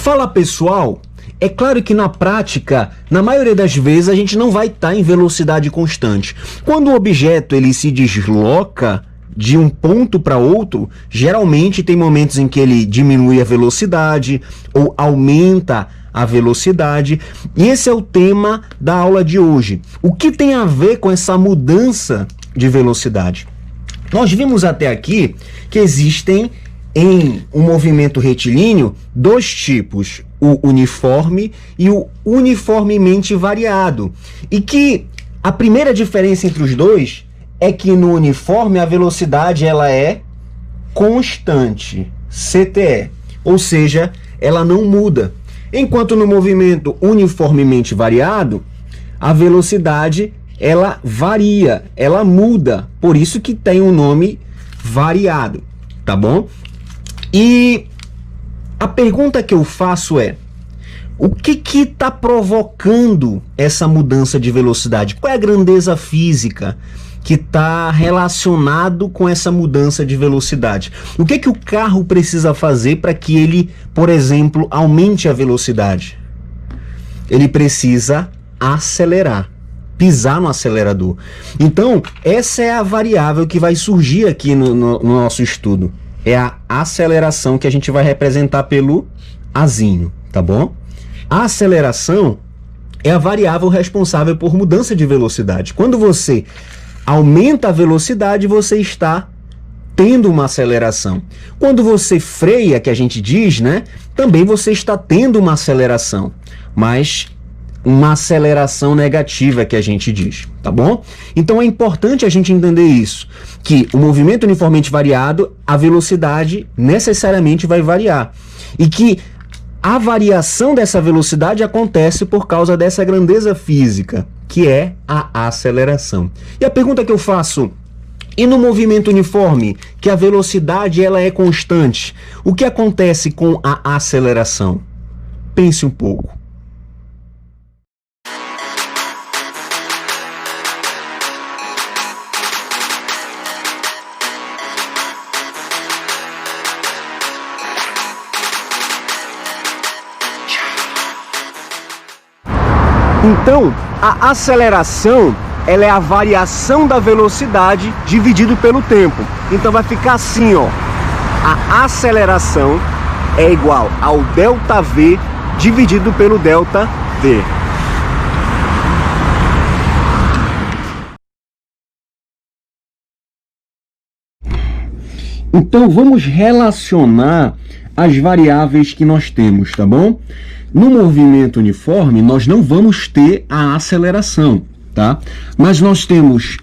Fala pessoal, é claro que na prática, na maioria das vezes, a gente não vai estar em velocidade constante. Quando o objeto ele se desloca de um ponto para outro, geralmente tem momentos em que ele diminui a velocidade ou aumenta a velocidade. E esse é o tema da aula de hoje. O que tem a ver com essa mudança de velocidade? Nós vimos até aqui que existem em um movimento retilíneo dois tipos, o uniforme e o uniformemente variado. E que a primeira diferença entre os dois é que no uniforme a velocidade ela é constante, CTE, ou seja, ela não muda. Enquanto no movimento uniformemente variado, a velocidade ela varia, ela muda, por isso que tem o nome variado, tá bom? E a pergunta que eu faço é: o que está provocando essa mudança de velocidade? Qual é a grandeza física que está relacionado com essa mudança de velocidade? O que o carro precisa fazer para que ele, por exemplo, aumente a velocidade? Ele precisa acelerar, pisar no acelerador. Então, essa é a variável que vai surgir aqui no nosso estudo. É a aceleração que a gente vai representar pelo Azinho, tá bom? A aceleração é a variável responsável por mudança de velocidade. Quando você aumenta a velocidade, você está tendo uma aceleração. Quando você freia, que a gente diz, né? Também você está tendo uma aceleração, mas uma aceleração negativa que a gente diz, tá bom? Então é importante a gente entender isso, que o movimento uniformemente variado, a velocidade necessariamente vai variar, e que a variação dessa velocidade acontece por causa dessa grandeza física, que é a aceleração. E a pergunta que eu faço: e no movimento uniforme, que a velocidade ela é constante, o que acontece com a aceleração? Pense um pouco. Então, a aceleração, ela é a variação da velocidade dividido pelo tempo. Então vai ficar assim, ó. A aceleração é igual ao ΔV dividido pelo ΔV. Então vamos relacionar as variáveis que nós temos, tá bom? No movimento uniforme, nós não vamos ter a aceleração, tá? Mas nós temos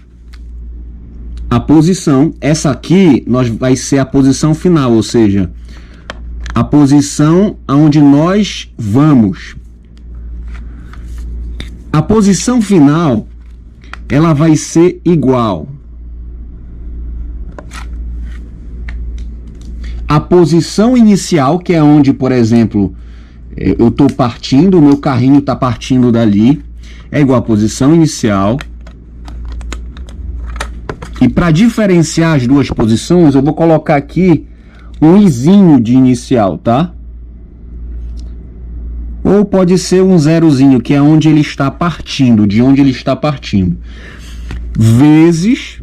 a posição, essa aqui vai ser a posição final, ou seja, a posição aonde nós vamos. A posição final, ela vai ser igual à posição inicial, que é onde, por exemplo, eu estou partindo, o meu carrinho está partindo dali, é igual à posição inicial. E para diferenciar as duas posições, eu vou colocar aqui um izinho de inicial, tá? Ou pode ser um zerozinho, que é onde ele está partindo, de onde ele está partindo. Vezes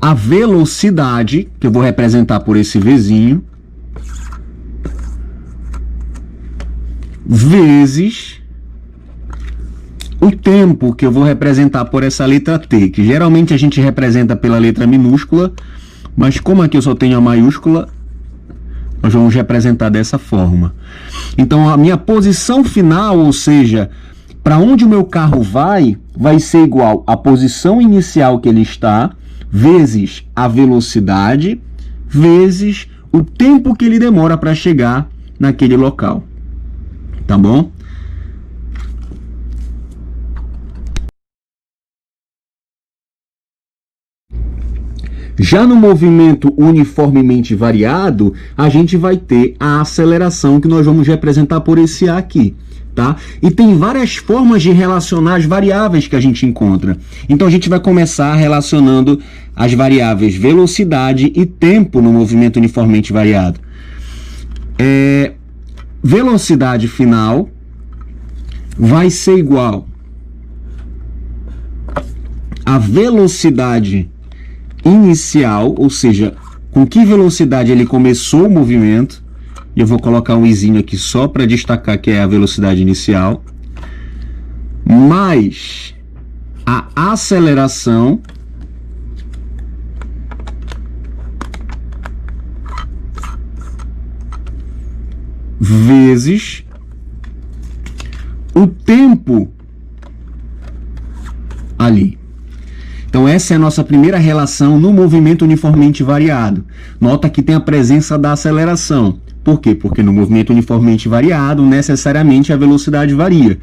a velocidade, que eu vou representar por esse Vzinho, vezes o tempo, que eu vou representar por essa letra T, que geralmente a gente representa pela letra minúscula, mas como aqui eu só tenho a maiúscula, nós vamos representar dessa forma. Então a minha posição final, ou seja, para onde o meu carro vai ser igual à posição inicial que ele está, vezes a velocidade, vezes o tempo que ele demora para chegar naquele local. Tá bom? Já no movimento uniformemente variado, a gente vai ter a aceleração, que nós vamos representar por esse A aqui, tá? E tem várias formas de relacionar as variáveis que a gente encontra. Então a gente vai começar relacionando as variáveis velocidade e tempo no movimento uniformemente variado. velocidade final vai ser igual a velocidade inicial, ou seja, com que velocidade ele começou o movimento, e eu vou colocar um izinho aqui só para destacar que é a velocidade inicial, mais a aceleração vezes o tempo ali. Então essa é a nossa primeira relação no movimento uniformemente variado. Nota que tem a presença da aceleração. Por quê? Porque no movimento uniformemente variado, necessariamente a velocidade varia.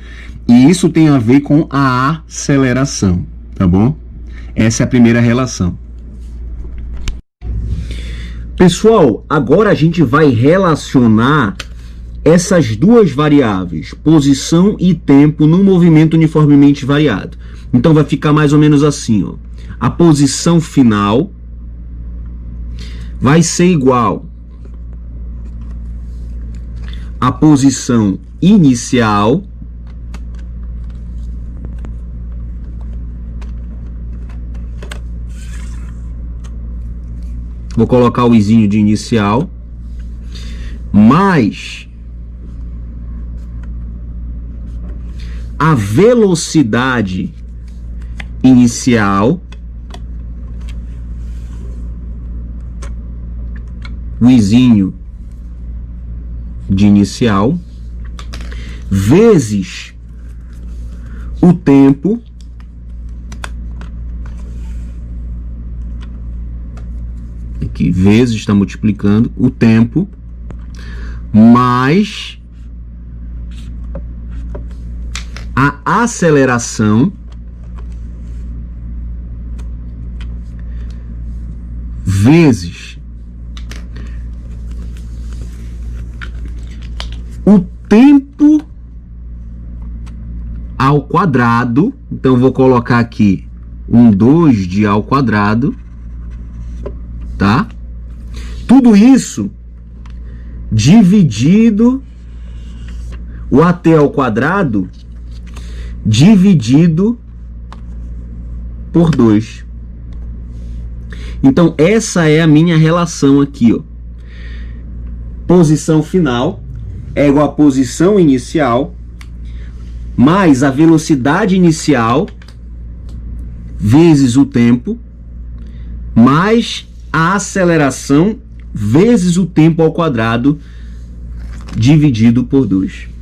E isso tem a ver com a aceleração, tá bom? Essa é a primeira relação. Pessoal, agora a gente vai relacionar essas duas variáveis, posição e tempo, no movimento uniformemente variado. Então vai ficar mais ou menos assim, ó. A posição final vai ser igual à posição inicial vou colocar o izinho de inicial mais a velocidade inicial, o izinho de inicial, vezes o tempo aqui, vezes está multiplicando o tempo, mais a aceleração vezes o tempo ao quadrado. Então vou colocar aqui 2 de ao quadrado, tá? Tudo isso dividido o AT ao quadrado dividido por 2. Então essa é a minha relação aqui, ó. Posição final é igual a posição inicial mais a velocidade inicial vezes o tempo mais a aceleração vezes o tempo ao quadrado dividido por 2.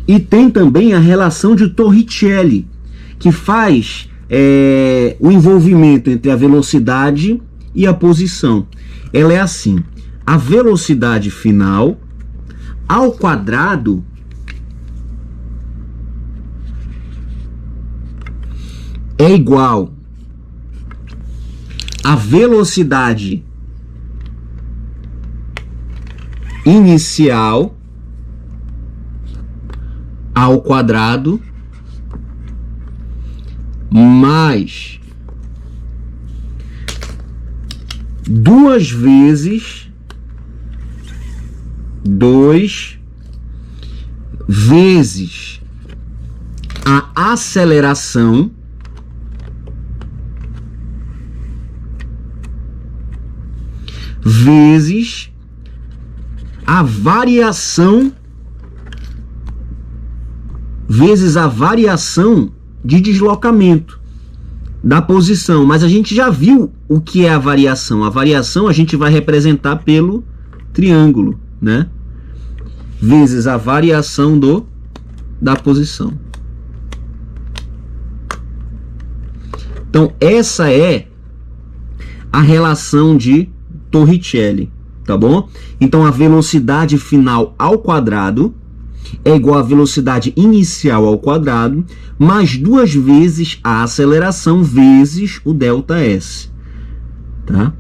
E tem também a relação de Torricelli, que faz o envolvimento entre a velocidade e a posição. Ela é assim: a velocidade final ao quadrado é igual à velocidade inicial ao quadrado mais 2 vezes 2 vezes a aceleração vezes a variação de deslocamento da posição. Mas a gente já viu o que é a variação. A variação a gente vai representar pelo triângulo, né? Vezes a variação da posição. Então essa é a relação de Torricelli, tá bom? Então a velocidade final ao quadrado é igual à velocidade inicial ao quadrado, mais 2 vezes a aceleração vezes o ΔS, tá?